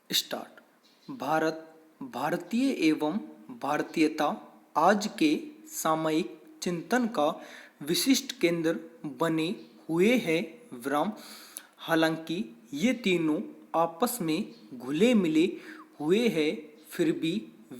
Start. Bharat, भारतीय एवं भारतीयता आज के सामयिक चिंतन का विशिष्ट केंद्र बने हुए हैं। विराम। हालांकि ये तीनों आपस में घुले मिले हुए हैं, फिर भी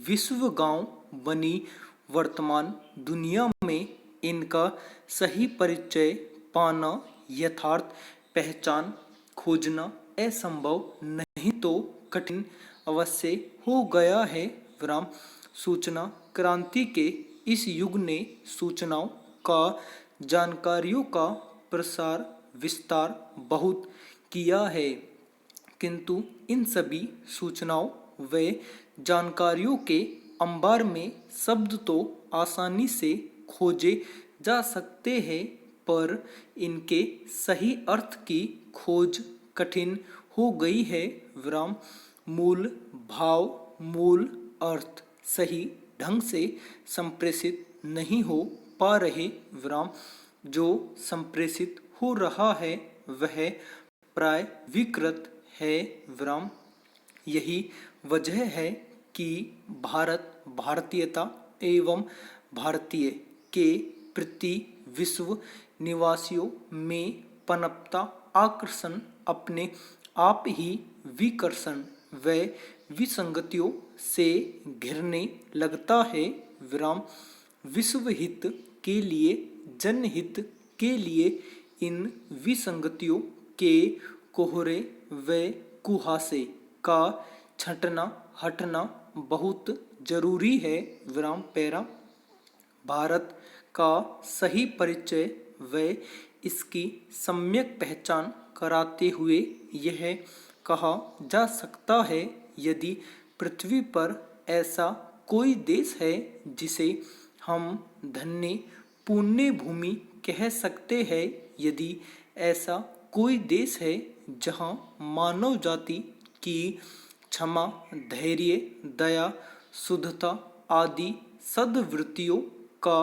विश्व गांव बनी वर्तमान दुनिया में इनका सही परिचय पाना, यथार्थ पहचान खोजना असंभव नहीं तो कठिन अवश्य हो गया है। विराम। सूचना क्रांति के इस युग ने सूचनाओं का, जानकारियों का प्रसार विस्तार बहुत किया है, किंतु इन सभी सूचनाओं व जानकारियों के अंबार में शब्द तो आसानी से खोजे जा सकते हैं, पर इनके सही अर्थ की खोज कठिन हो गई है। विराम। मूल भाव, मूल अर्थ सही ढंग से संप्रेषित नहीं हो पा रहे। विराम। जो संप्रेषित हो रहा है वह प्राय विकृत है। विराम। यही वजह है कि भारत, भारतीयता एवं भारतीय के प्रति विश्व निवासियों में पनपता आकर्षण अपने आप ही विकर्षण व विसंगतियों से घिरने लगता है। विराम। विश्व हित के लिए, जनहित के लिए इन विसंगतियों के कोहरे व कुहासे का छंटना हटना बहुत जरूरी है। विराम। पैरा। भारत का सही परिचय व इसकी सम्यक पहचान कराते हुए यह कहा जा सकता है, यदि पृथ्वी पर ऐसा कोई देश है जिसे हम धन्य पुण्य भूमि कह सकते हैं, यदि ऐसा कोई देश है जहाँ मानव जाति की क्षमा, धैर्य, दया, शुद्धता आदि सद्वृत्तियों का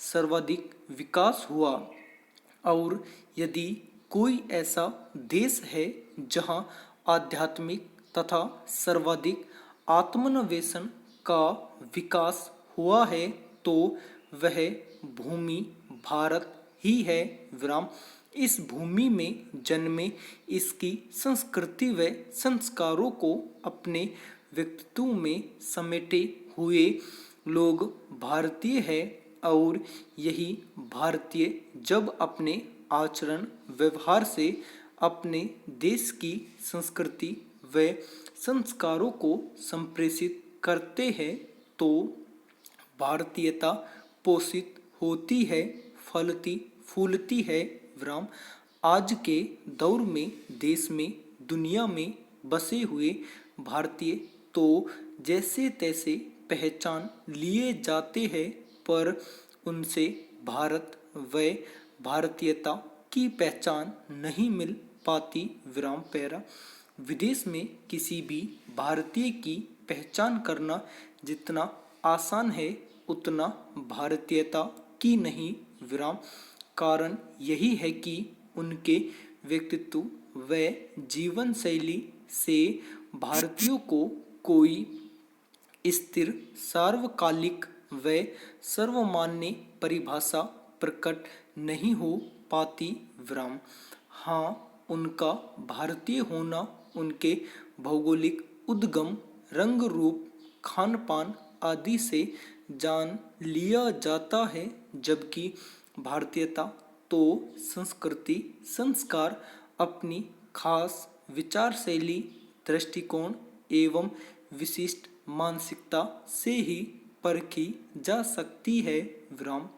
सर्वाधिक विकास हुआ, और यदि कोई ऐसा देश है जहाँ आध्यात्मिक तथा सर्वाधिक आत्मन्वेषण का विकास हुआ है, तो वह भूमि भारत ही है। विराम। इस भूमि में जन्मे, इसकी संस्कृति व संस्कारों को अपने व्यक्तित्व में समेटे हुए लोग भारतीय है, और यही भारतीय जब अपने आचरण व्यवहार से अपने देश की संस्कृति व संस्कारों को संप्रेषित करते हैं, तो भारतीयता पोषित होती है, फलती फूलती है। विराम। आज के दौर में देश में, दुनिया में बसे हुए भारतीय तो जैसे तैसे पहचान लिए जाते हैं, पर उनसे भारत व भारतीयता की पहचान नहीं मिल पाती। विराम। पैरा। विदेश में किसी भी भारतीय की पहचान करना जितना आसान है, उतना भारतीयता की नहीं। विराम। कारण यही है कि उनके व्यक्तित्व व जीवन शैली से भारतीयों को कोई स्थिर, सार्वकालिक व सर्वमान्य परिभाषा प्रकट नहीं हो पाती। विराम। हाँ, उनका भारतीय होना उनके भौगोलिक उद्गम, रंग रूप, खान पान आदि से जान लिया जाता है, जबकि भारतीयता तो संस्कृति, संस्कार, अपनी खास विचार शैली, दृष्टिकोण एवं विशिष्ट मानसिकता से ही परखी जा सकती है। विराम।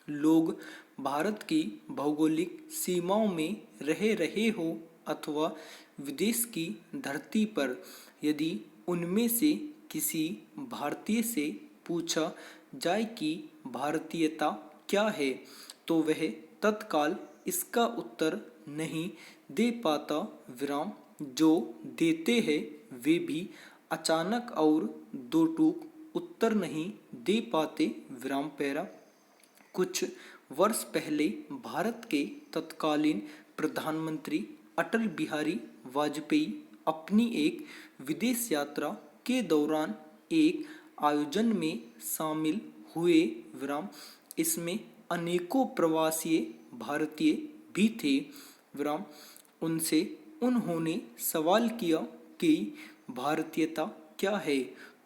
लोग भारत की भौगोलिक सीमाओं में रह रहे हो अथवा विदेश की धरती पर, यदि उनमें से किसी भारतीय से पूछा जाए कि भारतीयता क्या है, तो वह तत्काल इसका उत्तर नहीं दे पाता। विराम। जो देते हैं वे भी अचानक और दो टूक उत्तर नहीं दे पाते। विराम। पैरा। कुछ वर्ष पहले भारत के तत्कालीन प्रधानमंत्री अटल बिहारी वाजपेयी अपनी एक विदेश यात्रा के दौरान एक आयोजन में शामिल हुए। विराम इसमें अनेकों प्रवासी भारतीय भी थे। विराम उनसे उन्होंने सवाल किया कि भारतीयता क्या है,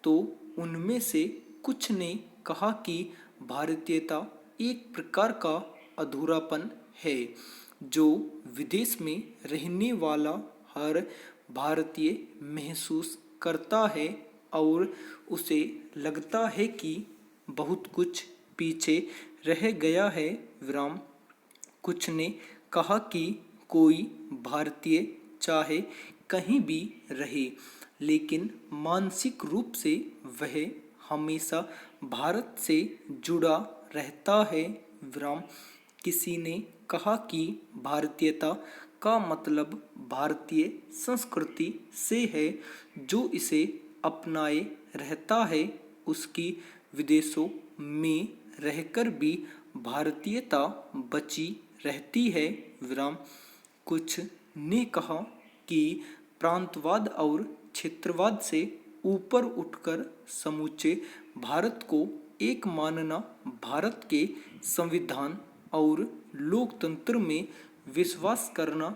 तो उनमें से कुछ ने कहा कि भारतीयता एक प्रकार का अधूरापन है जो विदेश में रहने वाला हर भारतीय महसूस करता है और उसे लगता है कि बहुत कुछ पीछे रह गया है। विराम कुछ ने कहा कि कोई भारतीय चाहे कहीं भी रहे, लेकिन मानसिक रूप से वह हमेशा भारत से जुड़ा रहता है। विराम किसी ने कहा कि भारतीयता का मतलब भारतीय संस्कृति से है, जो इसे अपनाए रहता है। उसकी विदेशों में रहकर भी भारतीयता बची रहती है। विराम कुछ ने कहा कि प्रांतवाद और क्षेत्रवाद से ऊपर उठकर समूचे भारत को एक मानना, भारत के संविधान और लोकतंत्र में विश्वास करना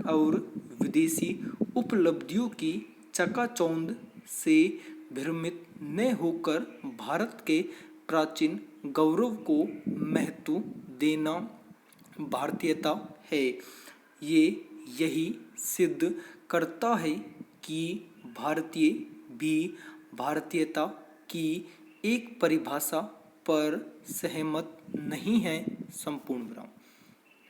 और विदेशी उपलब्धियों की चकाचौंध से भ्रमित न होकर भारत के प्राचीन गौरव को महत्व देना भारतीयता है। ये यही सिद्ध करता है कि भारतीय भी भारतीयता की एक परिभाषा पर सहमत नहीं है। संपूर्ण विराम।